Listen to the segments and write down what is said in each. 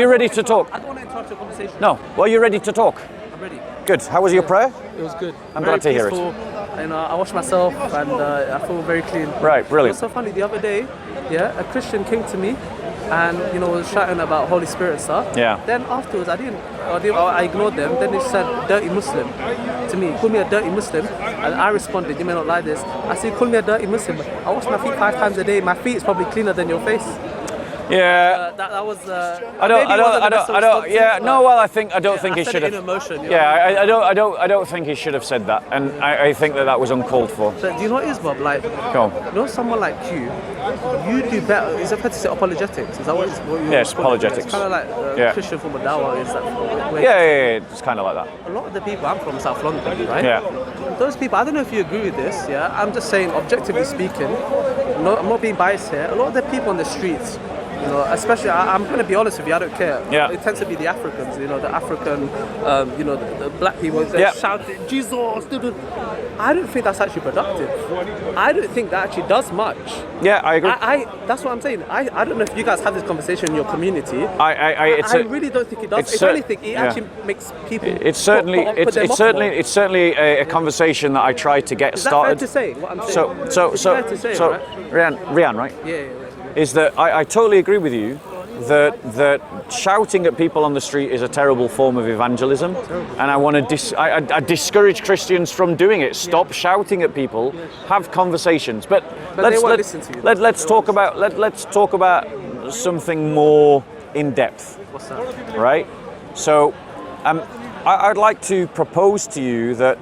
you ready to talk? I don't want to interrupt your conversation. No. Well, you ready to talk? I'm ready. Good. How was your prayer? It was good. I'm glad to hear it. And I washed myself and I feel very clean. Right, brilliant. It was so funny. The other day, a Christian came to me and was shouting about Holy Spirit and stuff. Yeah. Then afterwards, I ignored them. Then they said dirty Muslim to me. He called me a dirty Muslim, and I responded, you may not like this. I said, call me a dirty Muslim. I wash my feet 5 times a day. My feet is probably cleaner than your face. Yeah. That was. I don't. Yeah. No. Well, I don't think he should have. In emotion. Yeah. I don't think he should have said that, and I think that was uncalled for. But do you know what it is, Bob? Like, go on. You know, someone like you do better. Is it fair to say apologetics? Is that what you? Yes, apologetics. It's kind of like Christian form of dawah. Is that? Yeah. It's kind of like that. A lot of the people, I'm from South London, right? Yeah. Those people, I don't know if you agree with this. Yeah. I'm just saying, objectively speaking, I'm not being biased here. A lot of the people on the streets. Especially, I'm going to be honest with you, I don't care. Yeah. It tends to be the Africans, the African, the black people, they're shouting, Jesus, I don't think that's actually productive. I don't think that actually does much. Yeah, I agree. That's what I'm saying. I don't know if you guys have this conversation in your community. I really don't think it does. If anything, it actually makes people. It's certainly a conversation that I try to get started. Is that fair to say? What I'm saying? So, fair to say, right? Rian, right? Yeah. Is that I totally agree with you that shouting at people on the street is a terrible form of evangelism, and I want to I discourage Christians from doing it. Stop shouting at people, have conversations. But let's talk about something more in depth. What's that? Right? So I'd like to propose to you that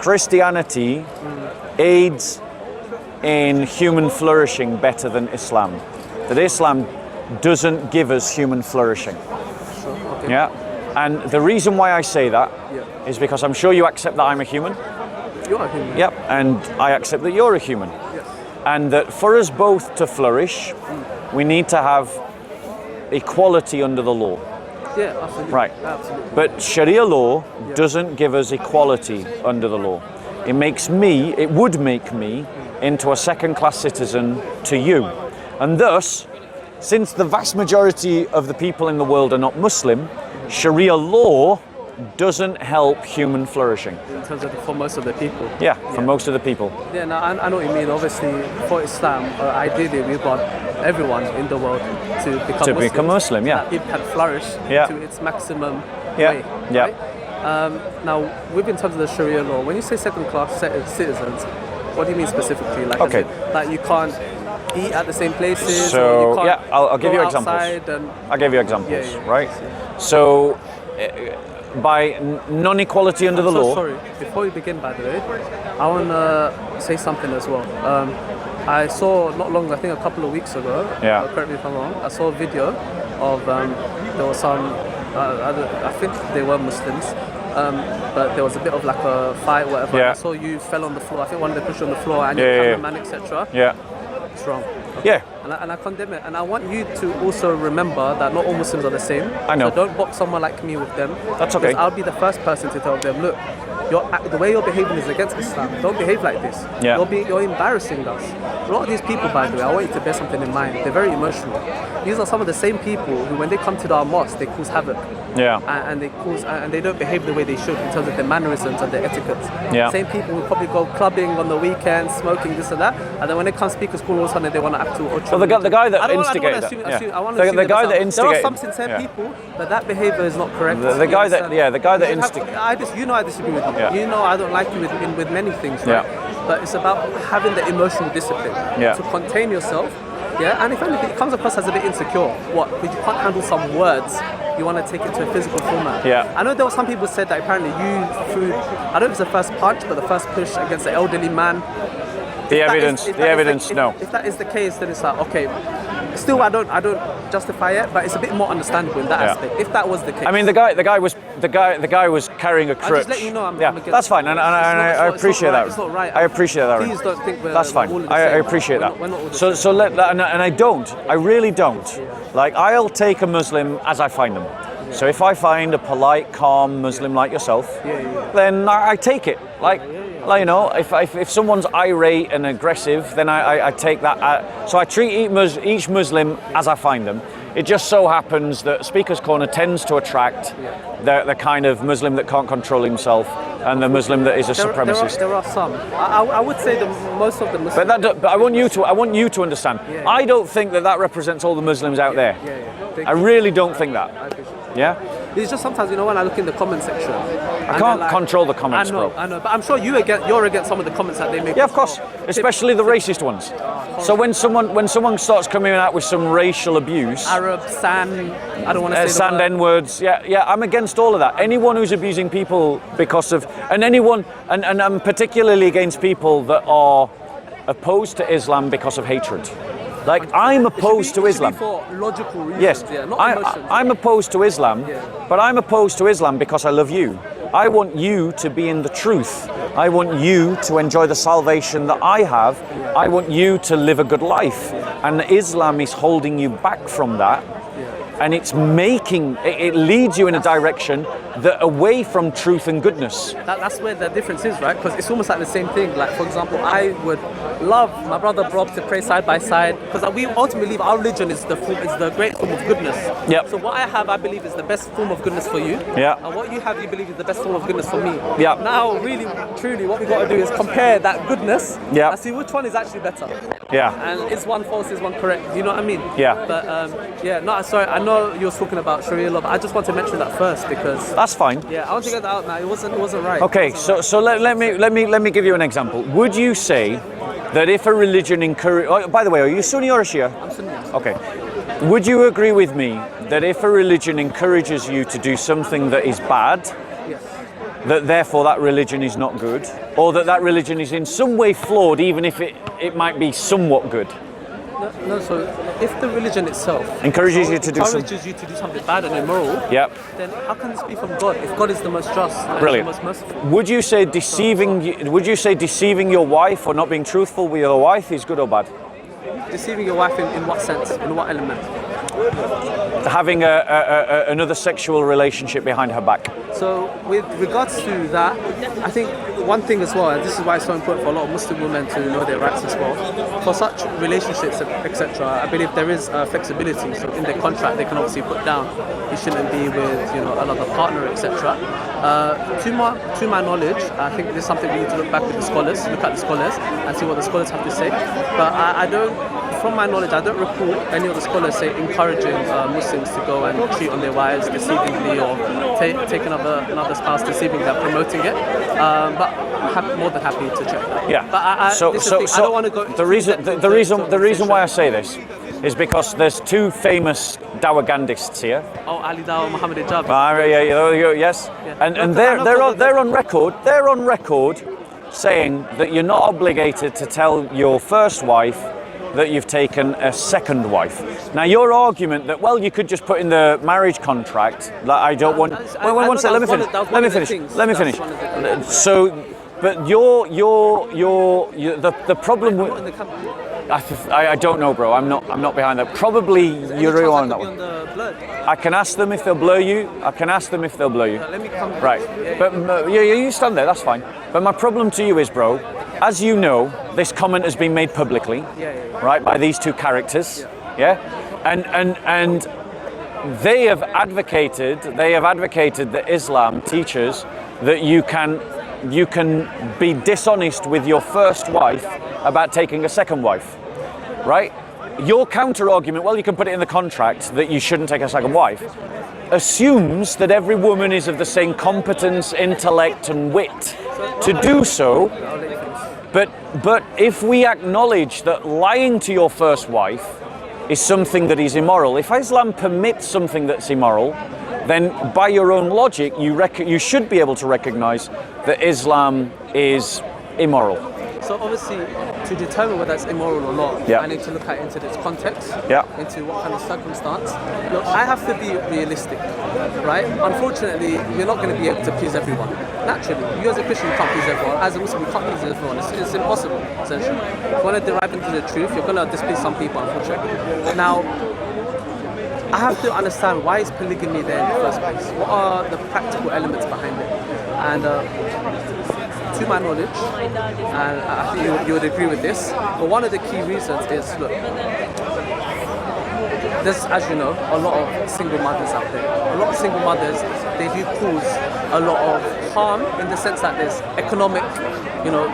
Christianity aids in human flourishing better than Islam. That Islam doesn't give us human flourishing. Sure, okay. Yeah. And the reason why I say that is because I'm sure you accept that I'm a human. You are a human. Yep. And I accept that you're a human. Yes. And that for us both to flourish, we need to have equality under the law. Yeah, absolutely. Right. Absolutely. But Sharia law doesn't give us equality under the law. It would make me into a second-class citizen to you. And thus, since the vast majority of the people in the world are not Muslim, Sharia law doesn't help human flourishing. In terms of for most of the people? Yeah, for most of the people. Yeah, no, I know what you mean. Obviously, for Islam, ideally we want everyone in the world to become Muslim, yeah. That people can flourish to its maximum way. Yeah. Right? Now, in terms of the Sharia law, when you say second-class citizens, what do you mean specifically? Like, okay. Like you can't eat at the same places. So or you can't I'll give you examples. I'll give you examples, right? So, by non-equality under the law. Sorry, before we begin, by the way, I want to say something as well. I saw not long, I think a couple of weeks ago. Correct me if I'm wrong. I saw a video of there was some. I think they were Muslims. But there was a bit of like a fight, whatever. I saw you fell on the floor. I think one of them pushed you on the floor, and your cameraman, etc. Yeah. It's wrong. Okay? Yeah. And I condemn it. And I want you to also remember that not all Muslims are the same. I know. So don't box someone like me with them. That's okay. I'll be the first person to tell them, look, the way you're behaving is against Islam. Don't behave like this. Yeah. You're embarrassing us. A lot of these people, by the way, I want you to bear something in mind. They're very emotional. These are some of the same people who, when they come to our mosque, they cause havoc. Yeah. And they don't behave the way they should in terms of their mannerisms and their etiquette. Yeah. Same people who probably go clubbing on the weekends, smoking this and that, and then when they come speakers call, all of a sudden they want to act too ultra. Well, the guy that instigated that. The guy that instigated. There are some sincere people that behaviour is not correct. The guy that instigated. I disagree with you. Yeah. You know I don't like you with many things, right? Yeah. But it's about having the emotional discipline to contain yourself. Yeah, and if anything, it comes across as a bit insecure. Because you can't handle some words, you want to take it to a physical format. Yeah. I know there were some people said that apparently you threw, I don't know if it's the first punch, but the first push against the elderly man. The evidence, no. If that is the case, then it's like, okay, still I don't justify it, but it's a bit more understandable in that aspect. If that was the case. I mean, the guy was carrying a crutch. I'll just let you know I'm against that's fine, and I appreciate that. It's not right. I appreciate that. Please don't think that's fine. all the I same. appreciate that. We're not all the so same. I really don't. Like, I'll take a Muslim as I find them. So if I find a polite, calm Muslim like yourself, then I take it. Like, if someone's irate and aggressive, then I take that. So I treat each Muslim as I find them. It just so happens that Speaker's Corner tends to attract the kind of Muslim that can't control himself and the Muslim that is a supremacist. There are some. I would say most of the Muslims. But I want you to understand. I don't think that represents all the Muslims out there. I really don't think that. Yeah? It's just sometimes, when I look in the comment section. I can't control the comments, bro. I know, but I'm sure you're against some of the comments that they make. Yeah, of course, especially the racist ones. So when someone starts coming out with some racial abuse, Arab, sand, I don't want to say sand N-words, yeah, I'm against all of that. Anyone who's abusing people because of, and I'm particularly against people that are opposed to Islam because of hatred. Like, I'm opposed to Islam. For logical reasons, yes, not emotions. I'm opposed to Islam, but I'm opposed to Islam because I love you. I want you to be in the truth. I want you to enjoy the salvation that I have. I want you to live a good life. And Islam is holding you back from that. And it leads you in a direction that away from truth and goodness. That's where the difference is, right? Because it's almost like the same thing. Like, for example, I would love my brother Rob to pray side by side, because we ultimately believe our religion is the great form of goodness. Yep. So what I have, I believe, is the best form of goodness for you. Yeah. And what you have, you believe, is the best form of goodness for me. Yeah. Now, really, truly, what we got to do is compare that goodness and see which one is actually better. Yeah. And is one false, is one correct? Do you know what I mean? Yeah. But sorry, I know you were talking about Sharia law, but I just want to mention that first because that's fine. Yeah, I want to get that out now. It wasn't right. Okay, so let me give you an example. Would you say that if a religion encourage? Oh, by the way, are you Sunni or a Shia? I'm Sunni. Okay. Would you agree with me that if a religion encourages you to do something that is bad, that therefore that religion is not good, or that religion is in some way flawed, even if it might be somewhat good? No, so if the religion itself encourages you to do something bad and immoral, then how can this be from God if God is the most just and the most merciful? Would you say deceiving your wife or not being truthful with your wife is good or bad? Deceiving your wife in what sense? In what element? Having another sexual relationship behind her back. So with regards to that, I think one thing as well, and this is why it's so important for a lot of Muslim women to know their rights as well, for such relationships, etc., I believe there is flexibility. So in the contract, they can obviously put down you shouldn't be with another partner, etc. To my knowledge, I think this is something we need to look at the scholars, and see what the scholars have to say. But I don't, from my knowledge, I don't recall any of the scholars say encouraging Muslims to go and cheat on their wives deceivingly or take another spouse deceivingly, promoting it. But I'm more than happy to check that. Yeah. But I don't want to go. The reason why I say this is because there's two famous Dawagandists here. Oh, Ali Dawa, Muhammad Ijab. Yes. Yeah. And they're on record. They're on record saying that you're not obligated to tell your first wife that you've taken a second wife. Now, your argument that, well, you could just put in the marriage contract that I don't want. One second, let me finish. So, but the problem with. I don't know, bro. I'm not behind that. Probably you're on that one. I can ask them if they'll blur you. Let me come. Right. But you stand there. That's fine. But my problem to you is, bro, as you know, this comment has been made publicly, right, by these two characters, and they have advocated that Islam teaches that you can be dishonest with your first wife about taking a second wife, right? Your counter argument, well, you can put it in the contract that you shouldn't take a second wife, assumes that every woman is of the same competence, intellect, and wit to do so. But if we acknowledge that lying to your first wife is something that is immoral, if Islam permits something that's immoral, then by your own logic, you should be able to recognize that Islam is immoral. So obviously, to determine whether it's immoral or not, I need to look at it into its context, into what kind of circumstance. Look, I have to be realistic, right? Unfortunately, you're not going to be able to please everyone. Naturally, you as a Christian can't please everyone. As a Muslim, you can't please everyone. It's impossible, essentially. If you want to derive into the truth, you're going to displease some people, unfortunately. Now, I have to understand, why is polygamy there in the first place? What are the practical elements behind it? And to my knowledge, and I think you would agree with this, but one of the key reasons is, look, there's, as you know, a lot of single mothers out there. A lot of single mothers, they do cause a lot of harm in the sense that there's economic,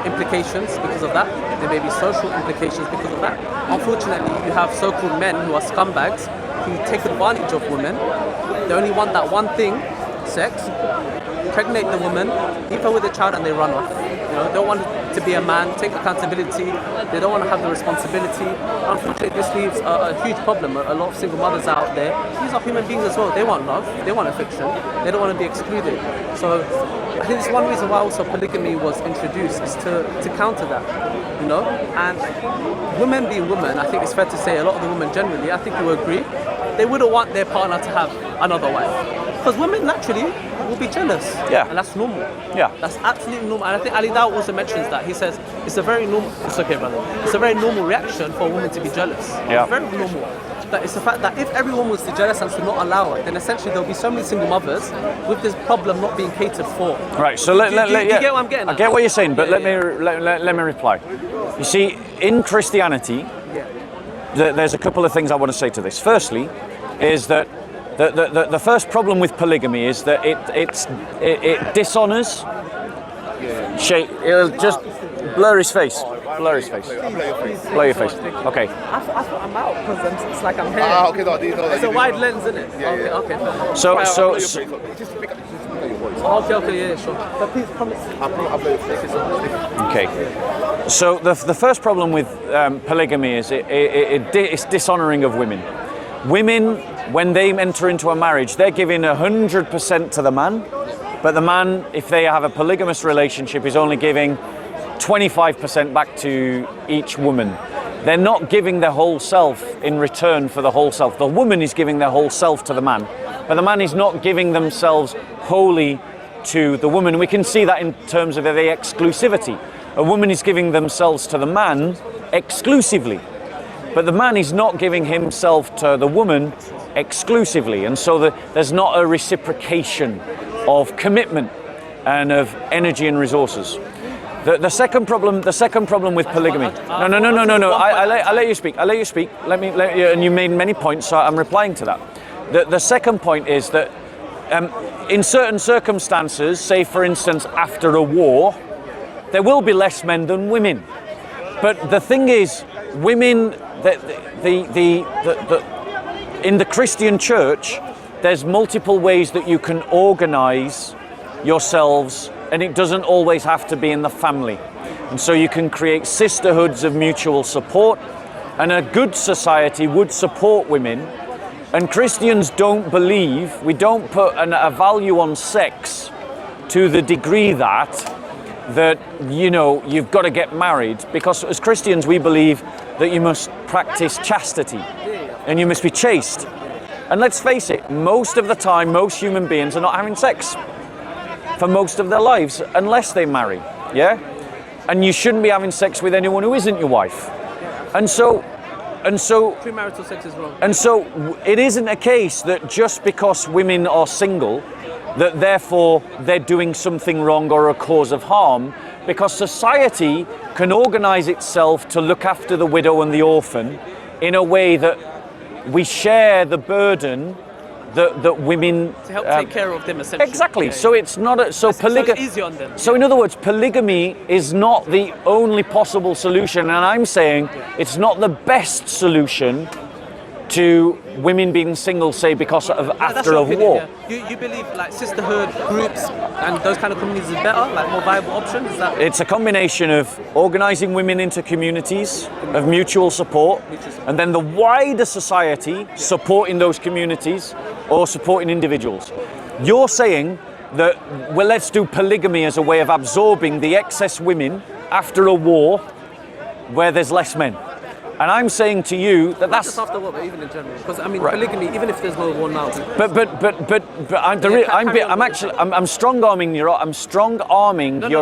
implications because of that. There may be social implications because of that. Unfortunately, you have so-called men who are scumbags who take advantage of women. They only want that one thing, sex, impregnate the woman, leave her with a child, and they run off. They don't want to be a man, take accountability. They don't want to have the responsibility. Unfortunately, this leaves a huge problem. A lot of single mothers out there, these are human beings as well. They want love, they want affection, they don't want to be excluded. So I think it's one reason why also polygamy was introduced, is to counter that. And women being women, I think it's fair to say a lot of the women generally, I think you agree, they wouldn't want their partner to have another wife. Because women naturally will be jealous. Yeah. And that's normal. Yeah. That's absolutely normal. And I think Ali Dawah also mentions that. He says it's a very normal, it's okay, brother. It's a very normal reaction for a woman to be jealous. Yeah. It's very normal. But it's the fact that if everyone was to jealous and to not allow it, then essentially there'll be so many single mothers with this problem not being catered for. Right, so you get what I'm getting at? I get what you're saying, but let me reply. You see, in Christianity, there's a couple of things I want to say to this. Firstly, is that the first problem with polygamy is that it dishonors. It'll just blur his face. Blur his face. Blur your face. Okay. I thought I'm out because it's like I'm here. Okay, no, it's a wide lens, isn't it? Yeah, okay. So. Okay, yeah, sure. But please promise. Okay. So the first problem with polygamy is it's dishonoring of women. Women, when they enter into a marriage, they're giving 100% to the man, but the man, if they have a polygamous relationship, is only giving 25% back to each woman. They're not giving their whole self in return for the whole self. The woman is giving their whole self to the man, but the man is not giving themselves wholly to the woman. We can see that in terms of the exclusivity. A woman is giving themselves to the man exclusively, but the man is not giving himself to the woman exclusively, and so there's not a reciprocation of commitment and of energy and resources. The second problem with polygamy. No. I'll let you speak. And you made many points, so I'm replying to that. The second point is that in certain circumstances, say for instance after a war, there will be less men than women. But the thing is, women, in the Christian church, there's multiple ways that you can organize yourselves, and it doesn't always have to be in the family. And so you can create sisterhoods of mutual support, and a good society would support women. And Christians don't believe, we don't put a value on sex to the degree that you've got to get married, because as Christians we believe that you must practice chastity and you must be chaste. And let's face it, most of the time most human beings are not having sex for most of their lives unless they marry, yeah? And you shouldn't be having sex with anyone who isn't your wife. And so premarital sex is wrong. And so it isn't a case that just because women are single that therefore they're doing something wrong or a cause of harm, because society can organize itself to look after the widow and the orphan in a way that we share the burden that women to help take care of them, essentially. Exactly. Yeah. So it's not so polygamy. So it's easy on them. So in other words, polygamy is not the only possible solution, and I'm saying it's not the best solution to women being single, say because of after a war. Yeah. You believe like sisterhood groups and those kind of communities is better, like more viable option? Is that? It's a combination of organising women into communities of mutual support, and then the wider society supporting those communities or supporting individuals. You're saying that, well, let's do polygamy as a way of absorbing the excess women after a war where there's less men. And I'm saying to you that that's just after war, but even in general. Because I mean, polygamy, even if there's no war now. I'm strong arming your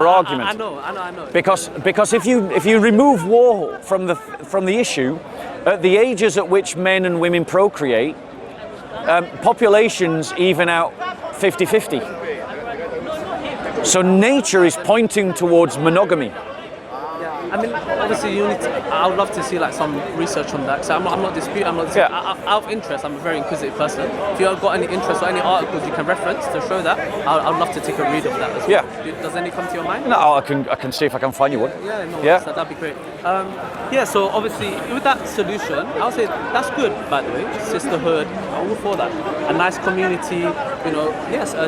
argument. I know. Because if you remove war from the issue, at the ages at which men and women procreate, populations even out 50-50. So nature is pointing towards monogamy. I mean, obviously, I would love to see like some research on that. So I'm not disputing. Out of interest, I'm a very inquisitive person. If you've got any interest or any articles you can reference to show that, I'd love to take a read of that as well. Yeah. Does any come to your mind? No, I can see if I can find you one. Yeah, no, yeah. That'd be great. So obviously with that solution, I would say that's good, by the way. Sisterhood, I'm all for that. A nice community,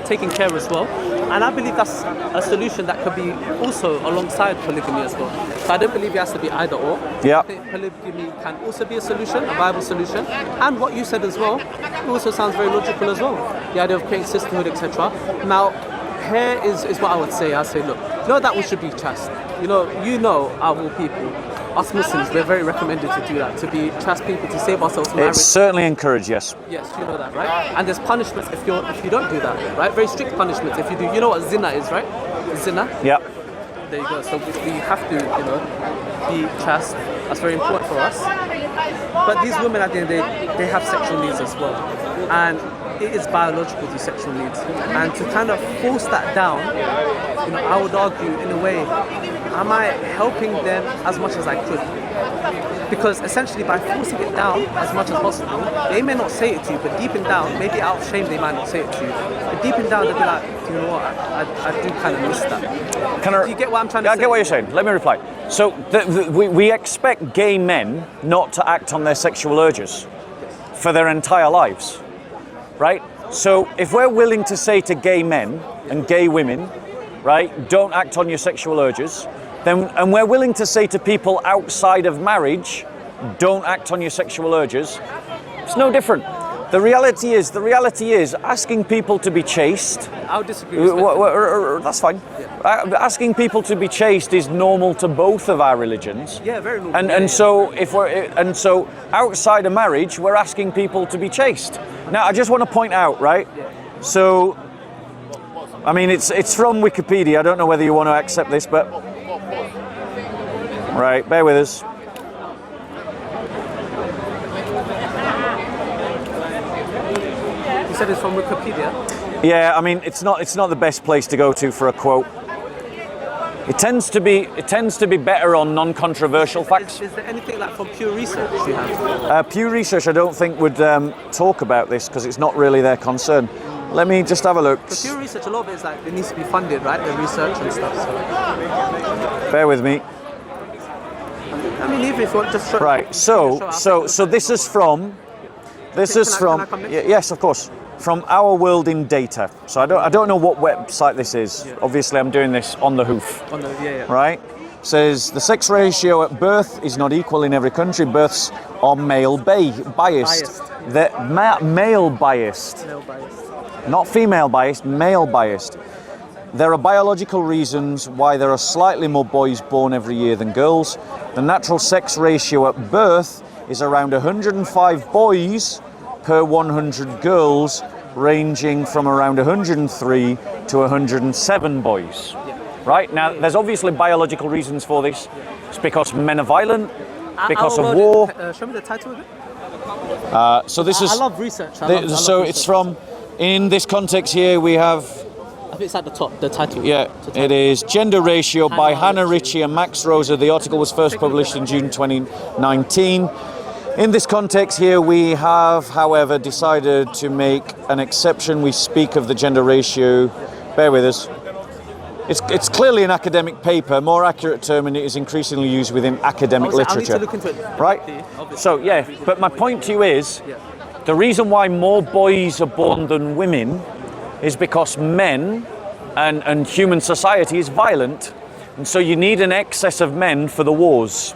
taking care as well. And I believe that's a solution that could be also alongside polygamy as well. So I don't believe it has to be either or. Yeah. I think polygamy can also be a solution, a viable solution. And what you said as well, it also sounds very logical as well. The idea of creating sisterhood, etc. Now, here is what I would say. I say, look, that we should be chaste. Our all people. Us Muslims, we're very recommended to do that, to be chaste people, to save ourselves from marriage. It's certainly encouraged, yes. Yes, you know that, right? And there's punishments if you don't do that, right? Very strict punishments if you do. You know what zina is, right? Zina? Yeah. There you go. So we have to, be chaste. That's very important for us. But these women at the end of the day, they have sexual needs as well. And it is biological, these sexual needs. And to kind of force that down, I would argue in a way, am I helping them as much as I could? Because essentially by forcing it down as much as possible, they may not say it to you, but deep in down, maybe out of shame they might not say it to you. But deep in down they'll be like, you know what, I do kind of miss that. Do you get what I'm trying to say? I get what you're saying. Let me reply. So we expect gay men not to act on their sexual urges for their entire lives, right? So if we're willing to say to gay men and gay women, right, don't act on your sexual urges, and we're willing to say to people outside of marriage, don't act on your sexual urges, it's no different. The reality is asking people to be chaste. I'll disagree. That's fine. Yeah. Asking people to be chaste is normal to both of our religions. Yeah, very normal. And so outside of marriage, we're asking people to be chaste. Now, I just want to point out, right? Yeah. So, I mean, it's from Wikipedia. I don't know whether you want to accept this, but right, bear with us. You said it's from Wikipedia? Yeah, I mean, it's not the best place to go to for a quote. It tends to be better on non-controversial facts. Is there anything like from Pew Research you have? Pew Research, I don't think would talk about this because it's not really their concern. Let me just have a look. The Pew Research, a lot of it is like it needs to be funded, right? The research and stuff. So. Bear with me. I mean, even if you want just right. So this is from. Yes, of course. From Our World in Data. So I don't know what website this is. Yeah. Obviously, I'm doing this on the hoof. Right? Says the sex ratio at birth is not equal in every country. Births are male biased. Male biased. Not female biased, male biased. There are biological reasons why there are slightly more boys born every year than girls. The natural sex ratio at birth is around 105 boys per 100 girls, ranging from around 103 to 107 boys. Right? Now, there's obviously biological reasons for this. It's because men are violent, because of war. Show me the title of it. I love research. It's from, in this context here, we have... I think it's at the top, the title. Yeah, it is Gender Ratio by Hannah Ritchie and Max Rosa. The article was first published in June 2019. In this context here, we have, however, decided to make an exception. We speak of the gender ratio. Bear with us. It's clearly an academic paper. More accurate term, and it is increasingly used within academic literature. I need to look into it. Right? So, yeah, but my point to you is, the reason why more boys are born than women is because men and human society is violent, and so you need an excess of men for the wars.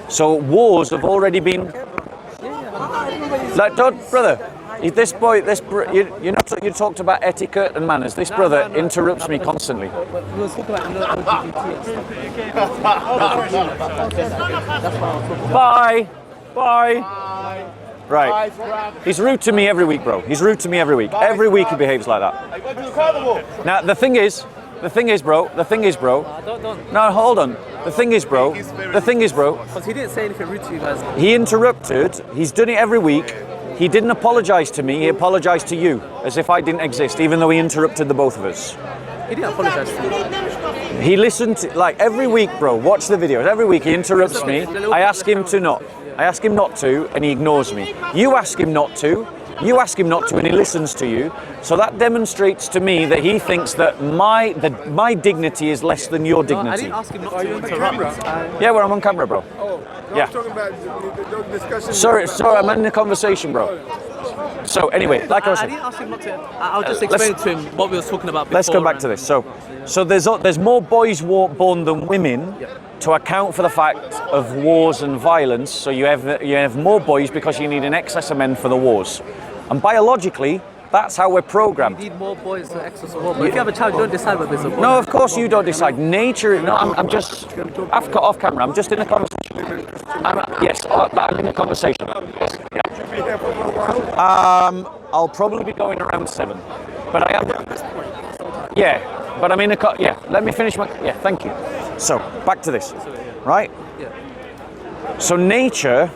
So wars have already been. Like, brother, you talked about etiquette and manners. This brother interrupts me constantly. Bye. Right. He's rude to me every week, bro. He's rude to me every week. Every week he behaves like that. Now, the thing is, bro. No, hold on. The thing is, bro. Because he didn't say anything rude to you guys. He interrupted. He's done it every week. He didn't apologise to me. He apologised to you, as if I didn't exist, even though he interrupted the both of us. He didn't apologise to you. He listened to, like, every week, bro, watch the videos. Every week he interrupts me. I ask him not to, and he ignores me. You ask him not to, and he listens to you. So that demonstrates to me that he thinks that my dignity is less than your dignity. No, I didn't ask him not to interrupt. Yeah, well, I'm on camera, bro. Oh, no, yeah. I'm talking about the discussion. Sorry, I'm in the conversation, bro. So anyway, like I was saying, I didn't ask him not to. I'll just explain to him what we were talking about before. Let's go back to this. So there's more boys born than women. Yeah. To account for the fact of wars and violence, so you have more boys because you need an excess of men for the wars. And biologically, that's how we're programmed. You need more boys to excess of war. But if you have a child, you don't decide whether it's a boy. No, of course you don't decide. Nature. No, I'm just. I've cut off camera. I'm just in a conversation. I'm in a conversation. Yes, yeah. I'll probably be going around 7, but I am. Yeah, but I'm in a. Yeah, let me finish my. Yeah, thank you. So back to this, right? Yeah. So nature,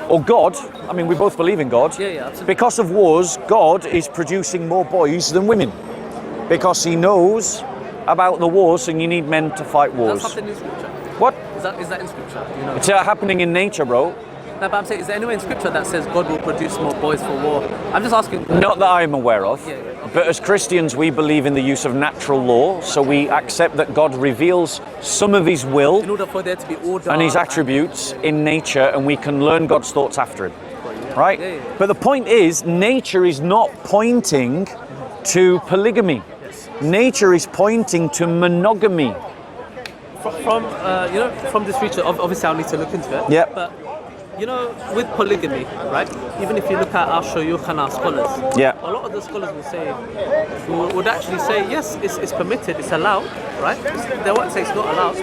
or God, I mean, we both believe in God. Yeah, absolutely. Because of wars, God is producing more boys than women. Because he knows about the wars and you need men to fight wars. That's happening in scripture. What? Is that in scripture? You know? It's happening in nature, bro. No, but I'm saying, is there anywhere in scripture that says God will produce more boys for war? I'm just asking. Not that I'm aware of. Yeah, okay. But as Christians, we believe in the use of natural law. So we accept that God reveals some of his will In order for there to be order and his attributes in nature, and we can learn God's thoughts after him. Right? Yeah, yeah. But the point is, nature is not pointing to polygamy. Nature is pointing to monogamy. From this feature, obviously I'll need to look into it. Yeah. But with polygamy, right? Even if you look at our shuyukh and our scholars, Yeah. a lot of the scholars would actually say yes, it's permitted, it's allowed, right? They won't say it's not allowed,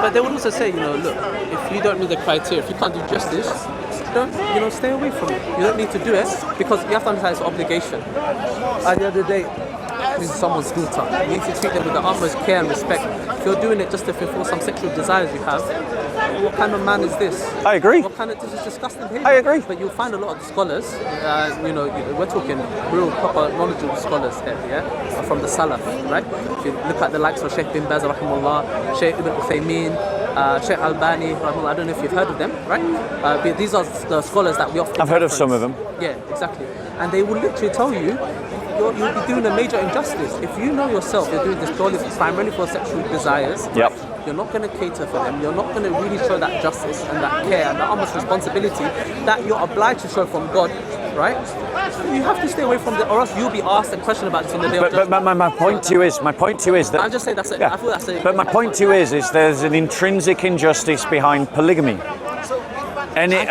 but they would also say, look, if you don't meet the criteria, if you can't do justice, don't, stay away from it. You don't need to do it because you have to understand it's an obligation. At the end of the day, this is someone's daughter. You need to treat them with the utmost care and respect. If you're doing it just to fulfill some sexual desires you have, what kind of man is this? I agree. This is disgusting behavior. I agree. But you'll find a lot of the scholars, we're talking real proper knowledgeable scholars here, yeah, from the Salaf, right? If you look at the likes of Sheikh bin Baz, rahimahullah, Sheikh Ibn Uthaymeen, Sheikh Albani, rahimahullah, I don't know if you've heard of them, right? But these are the scholars that we often I've heard of some of them. Yeah, exactly. And they will literally tell you, you'll be doing a major injustice. If you know yourself, you're doing this purely primarily for sexual desires. Yep. You're not going to cater for them. You're not going to really show that justice and that care and that almost responsibility that you're obliged to show from God, right? You have to stay away from it, or else you'll be asked a question about this on the day of judgment. But my point to you is that. I'm just saying that's it. Yeah. I feel that's it. But my point to you is there's an intrinsic injustice behind polygamy. And if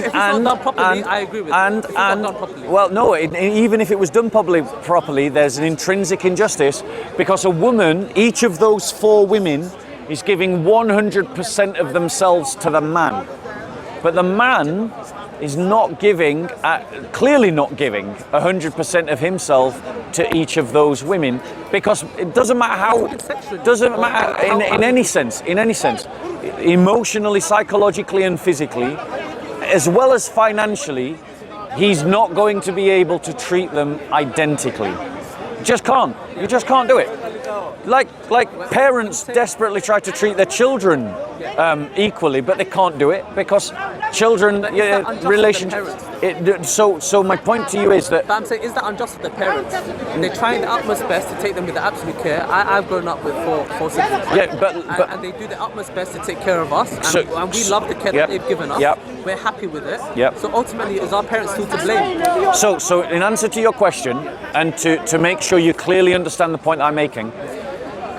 it's not done properly, I agree with you. If it's not done properly. Well, no, even if it was done properly, there's an intrinsic injustice because a woman, each of those 4 women, is giving 100% of themselves to the man. But the man is not giving, clearly not giving 100% of himself to each of those women because it doesn't matter how, in any sense, emotionally, psychologically and physically, as well as financially, he's not going to be able to treat them identically. You just can't do it. Like parents desperately try to treat their children equally, but they can't do it because children relationships. So my point to you is that. But I'm saying, is that unjust for the parents? They're trying their utmost best to take them with the absolute care. I've grown up with four siblings. Yeah, but and they do their utmost best to take care of us, and we love the care that they've given us. Yep. We're happy with it. Yep. So ultimately, is our parents still to blame? So in answer to your question, and to make sure you clearly understand the point I'm making.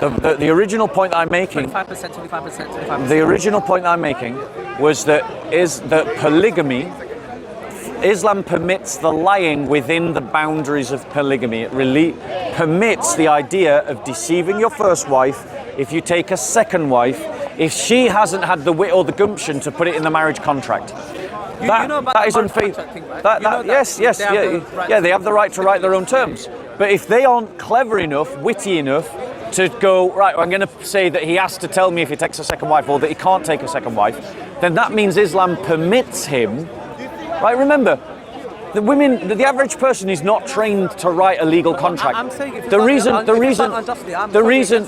The original point I'm making. 25%. The original point I'm making was that polygamy. Islam permits the lying within the boundaries of polygamy. It really permits the idea of deceiving your first wife if you take a second wife, if she hasn't had the wit or the gumption to put it in the marriage contract. That is unfaithful. Yes, they have the right to write their own terms. But if they aren't clever enough, witty enough, to go, right, I'm going to say that he has to tell me if he takes a second wife or that he can't take a second wife, then that means Islam permits him. Right, remember, the average person is not trained to write a legal contract. I'm saying if the it's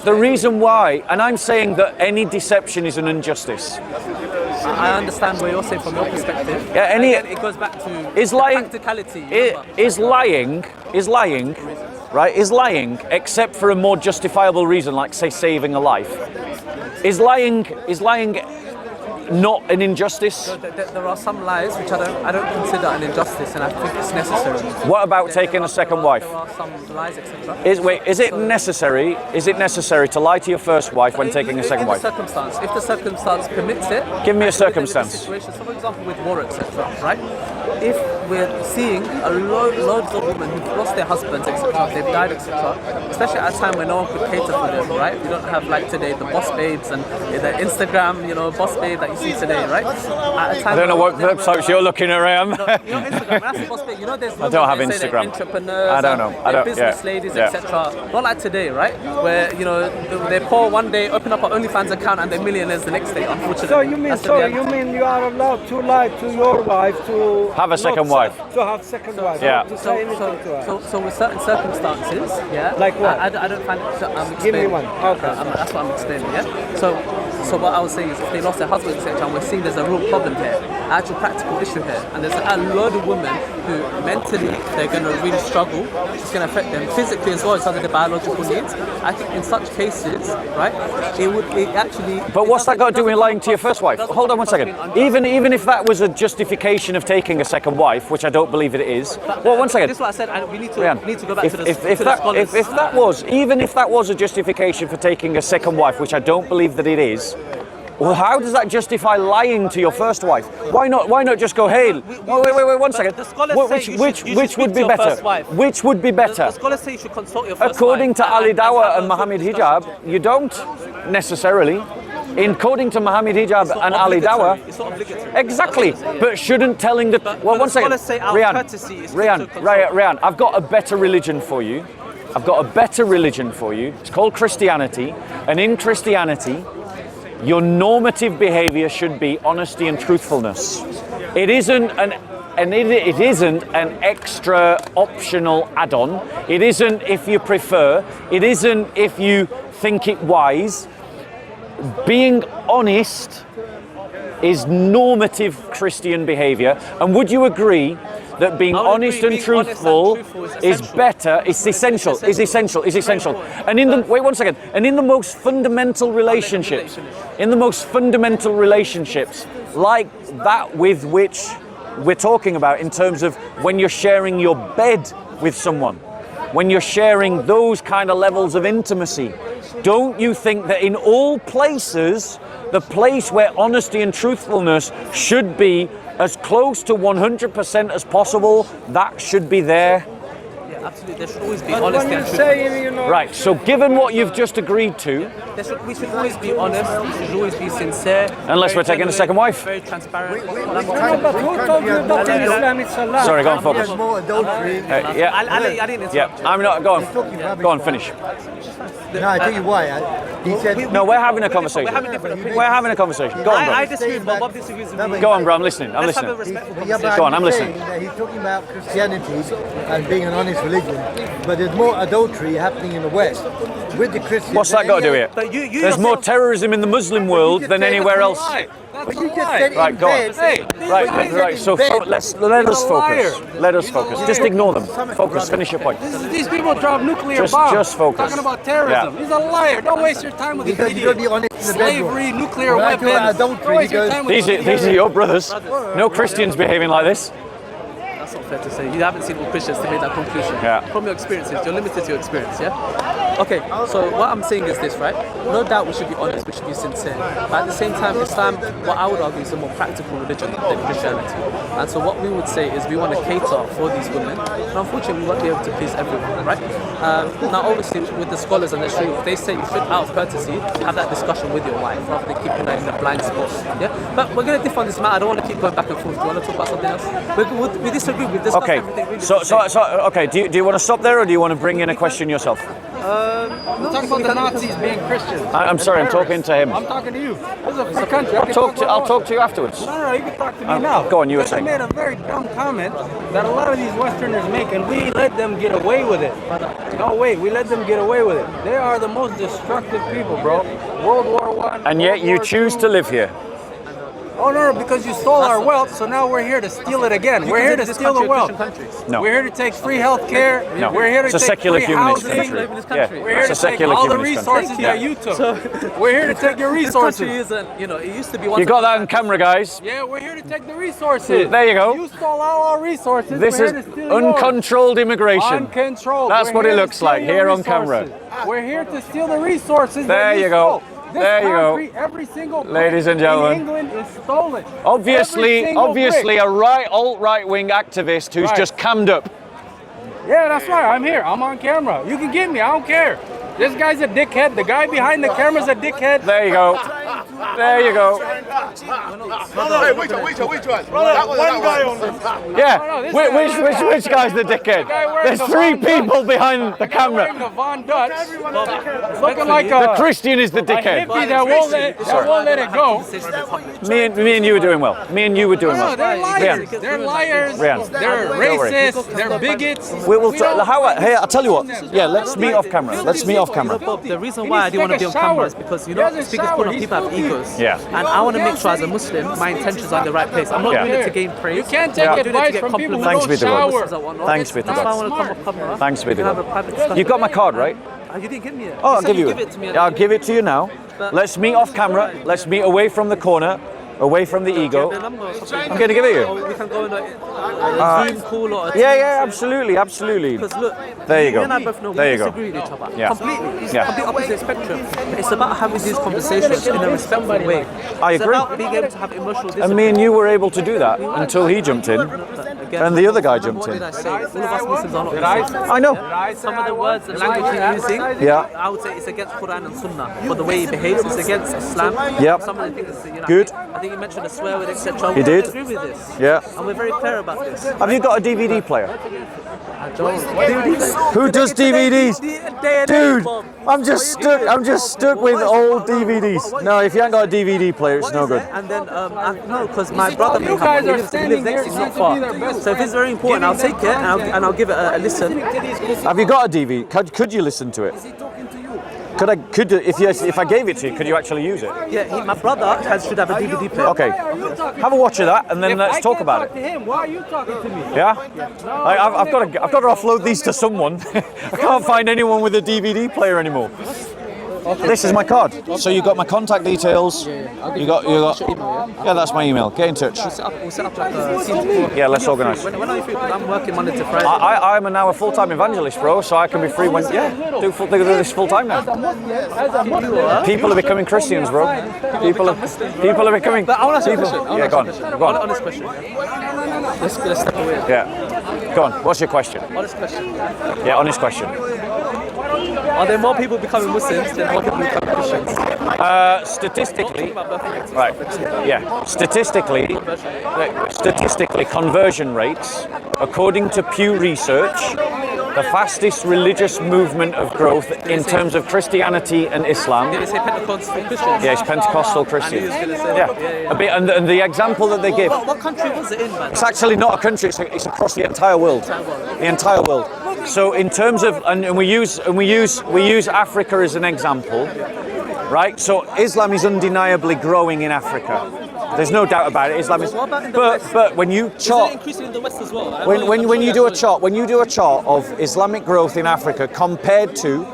reason why, and I'm saying that any deception is an injustice. I understand where you're saying from your perspective. Yeah, it goes back to practicality. Is lying, right? Is lying, except for a more justifiable reason, like say saving a life. Is lying not an injustice? There are some lies which I don't consider an injustice, and I think it's necessary. What about taking a second wife? There are some lies, etc. Is it necessary? Is it necessary to lie to your first wife when taking a second wife? If the circumstance permits it. Give me a circumstance. So, for example, with war, etc. Right? If we're seeing loads of women who've lost their husbands, etc., they've died, etc., especially at a time when no one could cater for them, right? We don't have like today the boss babes and the Instagram, boss babe that you see today, right? At a time I don't know what websites you're looking around. Instagram, that's the boss babe. There's I don't have Instagram. Entrepreneurs, I don't know. Business ladies, etc. Not like today, right? Where they're poor one day, open up an OnlyFans account, and they're millionaires the next day. Unfortunately. So you mean you are allowed to lie to your wife to have a second wife? To have second wife. Yeah. To say anything to her. So with certain circumstances, yeah. Like what? I don't find it. I'm explaining. Give me one. Okay. That's what I'm explaining. Yeah. So what I was saying is, if they lost their husband, etc., and we're seeing there's a real problem here, actual practical issue here, and there's a load of women who mentally they're going to really struggle. It's going to affect them physically as well in terms of their biological needs. I think in such cases, right, it actually. But what's that got to do with lying to your first wife? Hold on one second. Even if that was a justification of taking a second wife, which I don't believe it is. Well, one second. This is what I said. We need to go back to the scholars. If that was a justification for taking a second wife, which I don't believe that it is. Well, how does that justify lying to your first wife? Why not just go, hey, wait, 1 second. Which would be better? Which would be better? The scholars say you should consult your first According wife. to Ali Dawah and Muhammad Hijab, you don't necessarily. According to Muhammad Hijab and Ali Dawah, it's not obligatory. Exactly. But shouldn't telling the well, 1 second. Rian, I've got a better religion for you. It's called Christianity, and in Christianity, your normative behavior should be honesty and truthfulness. It isn't an extra optional add-on. It isn't if you prefer. It isn't if you think it wise. Being honest is normative Christian behavior. And would you agree that being honest and truthful is better, is essential. And in the most fundamental relationships, like that with which we're talking about in terms of when you're sharing your bed with someone, when you're sharing those kind of levels of intimacy, don't you think that in all places, the place where honesty and truthfulness should be as close to 100% as possible, that should be there? Yeah, absolutely. There should always be honesty and truthfulness. Right, so given what you've just agreed to... we should always be honest, we should always be sincere. Unless we're taking a second wife. Very transparent. But who told you that in Islam it's allowed? Sorry, go on, focus. There's more adultery. I didn't interrupt. Yeah, I'm not, go on, finish. No, I tell you why. He said... No, we're having a conversation. We're having a conversation. Go on, bro. I disagree with Bob disagrees with me. Go on, bro, I'm listening. Let's have a respectful conversation. Go on, I'm listening. He's talking about Christianity and being an honest religion, but there's more adultery happening in the West with the Christians. What's that got to do with it? But you There's more terrorism in the Muslim world than anywhere else. Right, go on. Right. So let us focus. Let us focus. Just ignore them. Focus. Finish your point. These people drop nuclear bombs. Just focus. Talking about terrorism. Yeah. He's a liar. Don't waste your time with these Because you got to be honest in the bedroom. slavery, nuclear When I talk about weapons. Don't adultery, waste your because time with These are your brothers. No Christians behaving like this. That's not fair to say. You haven't seen all Christians to make that conclusion. Yeah. From your experiences, you're limited to your experience, yeah? Okay, so what I'm saying is this, right? No doubt we should be honest, we should be sincere. But at the same time, Islam, what I would argue, is a more practical religion than Christianity. And so what we would say is we want to cater for these women. And unfortunately, we won't be able to please everyone, right? Now, obviously, with the scholars and the truth, they say you should, out of courtesy, have that discussion with your wife rather than keeping her in a blind spot, yeah? But we're going to differ on this matter. I don't want to keep going back and forth. Do you want to talk about something else? We disagree. We discussed everything really. Okay, do you want to stop there, or do you want to bring in a question yourself? I'm talking about the Nazis being Christians. I'm sorry, I'm talking to him. I'm talking to you. This is a free country. I'll talk to you afterwards. No, you can talk to me now. Go on, you were Because saying. made a very dumb comment that a lot of these Westerners make, and we let them get away with it. No way, we let them get away with it. They are the most destructive people, bro. World War I. And yet you choose to live here. Oh no, because you stole our wealth, so now we're here to steal it again. We're here to steal the wealth. No. We're here to take free health care. No. We're here to It's a take secular free humanist housing. country. Yeah. We're here It's to a take secular all the humanist resources country. that you took. We're here to take your This country resources. isn't, it used to be one. You got that on camera, guys. Yeah, we're here to take the resources. There you go. You stole all our resources. This we're is here to steal yours. uncontrolled immigration. Uncontrolled. That's We're what it here to looks steal like your here on resources. camera. We're here to steal the resources. There that you go. stole. This There you go. concrete, every single brick Ladies and gentlemen. in England is stolen. Obviously, Every single brick. a alt-right wing activist who's Right. just cammed up. Yeah, that's right. I'm here. I'm on camera. You can get me. I don't care. This guy's a dickhead. The guy behind the camera's a dickhead. There you go. There you go. Hey, which one? That one guy on the Yeah. no, this Which guy's the dickhead? guy wearing There's the three Von Dutch. people behind the Wearing camera. the Von Dutch. Looking like The a Christian is the dickhead. hippie that won't let it go. Me and you were doing well. Me and you were doing No, well. they're liars. Rian. They're liars. Rian. They're Don't worry. racist. They're bigots. We'll We don't hey, I'll tell you what. Yeah, let's meet off camera. Let's meet off camera. Bob, the reason He why I needs to didn't want to take be a on camera shower. is because, He doesn't biggest shower. point of He's people have stupid. egos. Yeah. And I want to make sure as a Muslim, my intentions are in the right place. I'm not Yeah. doing it to gain praise. You can't take Yeah. advice from people who Thanks don't be to God. shower. Thanks be to That's why I God. want to come off camera. Thanks be We to can have a God. private discussion. You got my card, right? You didn't give me it. Oh, I'll You give said you give it to me. I'll give it to you now. Let's meet off camera. Let's meet away from the corner, away from the ego. The number or something. I'm going to give it Or you. we can go in a Zoom call or a Yeah, absolutely, absolutely. Because look, There you go. and I both know There we you go. disagree with each other. Yeah. Completely. It's Yeah. complete opposite spectrum. But it's about having these conversations in a respectful way. I It's agree. about being able to have emotional discipline. And me and you were able to do that until he jumped in, Again, and the other guy jumped what in. did I say? All of us Muslims are not the same. I know. Some of the words and language you're using, Yeah. I would say it's against Quran and Sunnah. For the way he behaves, it's against Islam. Yep. Some of the things, Good. I think you mentioned a swear word, etc. He did. I agree with this. Yeah. And we're very clear about this. Have you got a DVD player? I don't. Who does DVDs? Dude, I'm just stuck with old DVDs. No, if you ain't got a DVD player, it's no good. And then, no, because my brother You guys are he lives standing next, here he's trying not to far. be their best So if it's very important, I'll take it and I'll give it a listen. Have you got a DVD? Could you listen to it? Could if I gave it to you, could you actually use it? Yeah, my brother should have a DVD player. Okay. Have a watch of that, and then let's talk about it. To him, why are you talking to me? Yeah. I've got to offload these to someone. I can't find anyone with a DVD player anymore. This is my card. So you got my contact details. You got. Yeah, that's my email. Get in touch. We'll set up like a scene. Yeah, let's organise. When are you free? Because I'm working Monday to Friday. I'm now a full-time evangelist, bro. So I can be free when do this full-time now. People are becoming Christians, bro. People are becoming. But I want to ask a question. Yeah, go on. Honest question. Let's step away. Yeah. Go on. What's your question? Honest question. Yeah, honest question. Are there more people becoming Muslims than more people becoming Christians? Statistically, right? Yeah. Statistically, conversion rates, according to Pew Research, the fastest religious movement of growth in terms of Christianity and Islam. Did they say Pentecostal Christians? Yeah, it's Pentecostal Christians. Yeah. A bit, and the example that they give. What country was it in, man? It's actually not a country. It's across the entire world. The entire world. So in terms of, and we use Africa as an example, right? So Islam is undeniably growing in Africa. There's no doubt about it. Islam is, but when you chart, Is it increasing in the West as well? when you do a chart of Islamic growth in Africa compared to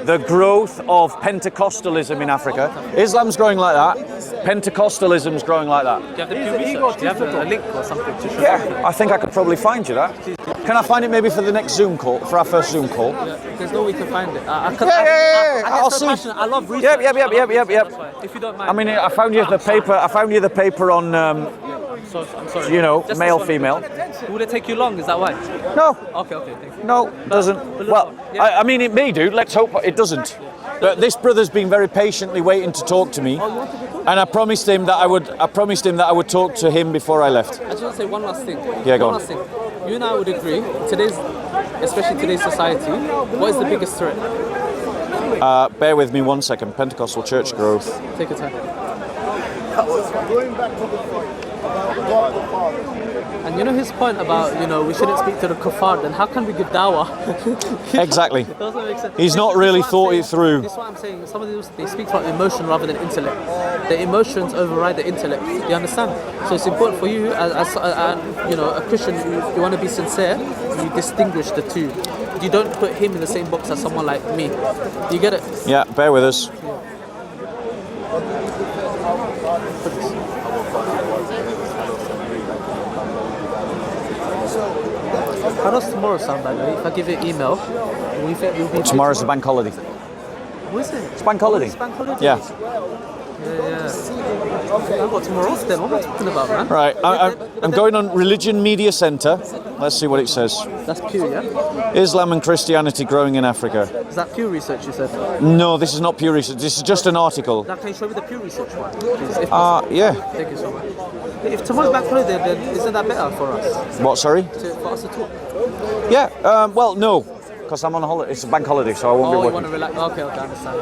the growth of Pentecostalism in Africa, Islam's growing like that. Pentecostalism's growing like that. Do you have the Pew Research? Do you have a link or something to show? Yeah, I think I could probably find you that. Can I find it maybe for the next Zoom call, for our first Zoom call? There's no way we can find it. I'll see. I love research. Yep. If you don't mind. I mean, I found you the paper on, So, I'm sorry. male, female. Would it take you long? Is that why? No, Okay, thank you. no, it doesn't. but Well, yeah. I mean, it may do. Let's hope it doesn't. But this brother's been very patiently waiting to talk to me, and I promised him that I would talk to him before I left. I just want to say one last thing. Yeah, go one on. last thing. You and I would agree, especially today's society, what is the biggest threat? Bear with me 1 second. Pentecostal church growth. Take your time. Going back to the point about God the Father. And you know his point about, we shouldn't speak to the kuffar, then how can we give dawah? Exactly. It doesn't make sense. He's not really thought it through. This is what I'm saying. Some of these, they speak about emotion rather than intellect. The emotions override the intellect. Do you understand? So it's important for you as a Christian, you want to be sincere, you distinguish the two. You don't put him in the same box as someone like me. You get it? Yeah, bear with us. How does tomorrow sound, by the way? If I give you an email, will be Tomorrow's the bank holiday. What is it? It's bank holiday. It's bank holiday? Yeah. I've got tomorrow off then. What am I talking about, man? Right, I'm going on Religion Media Centre. Let's see what it says. That's Pew, yeah? Islam and Christianity growing in Africa. Is that Pew research you said? No, this is not Pew Research. This is just an article. Now, can you show me the Pew research one, please? If possible? Yeah. Thank you so much. If tomorrow's bank holiday, then isn't that better for us? What, sorry? For us to talk? Yeah, well, no. Because I'm on a holiday. It's a bank holiday, so I won't be you working. want to relax? Okay, I understand.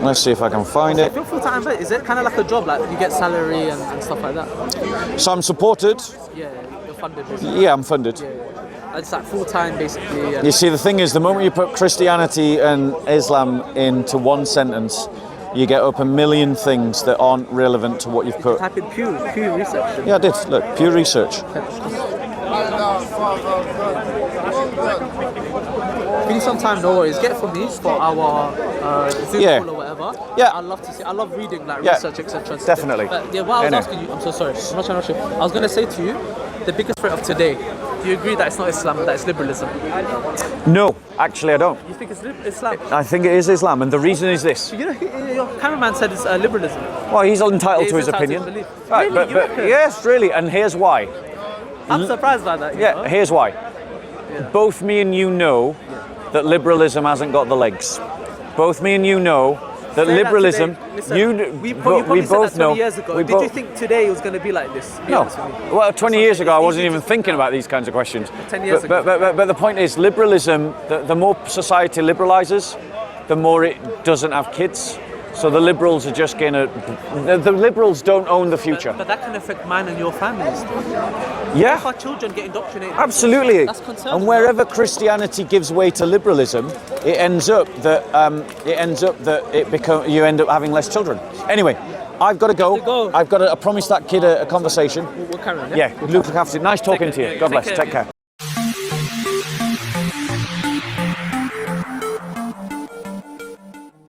Let's see if I can find it. If you're full-time, is it kind of like a job, like you get salary and stuff like that? So I'm supported. Yeah, you're funded. Basically. Yeah, I'm funded. Yeah. It's like full-time, basically. You see, the thing is, the moment you put Christianity and Islam into one sentence, you get up a million things that aren't relevant to what you've put. Type in Pew research. Yeah, I did. Look, Pew Research. If you need some time, no worries. Get it for me for our Zoom call or whatever. Yeah. I'd love to see. I love reading like Yeah, research, etc. definitely. But yeah, what I was asking you, I'm so sorry. I'm not trying to rush you. I was going to say to you, the biggest threat of today. Do you agree that it's not Islam, that it's liberalism? No, actually, I don't. You think it's Islam? I think it is Islam, and the reason is this. You know, your cameraman said it's liberalism. Well, he's entitled to his entitled to opinion. his belief. Right, Really? but yes, really, and here's why. I'm surprised by that. You know? Here's why. Both me and you know that liberalism hasn't got the legs. Both me and you know that Say liberalism. That listen, we both said that 20 years ago. Did you think today it was going to be like this? No. Well, 20 years ago, I wasn't even thinking about these kinds of questions. 10 years ago. But the point is, liberalism. The more society liberalizes, the more it doesn't have kids. So the liberals are just going to. The liberals don't own the future. But that can affect mine and your families. Yeah. If our children get indoctrinated. Absolutely. That's concerning. And wherever Christianity gives way to liberalism, it ends up that you end up having less children. Anyway, I've got to go. I promised that kid a conversation. We'll carry on. Yeah, look after it. Nice talking to you. God bless. Take care.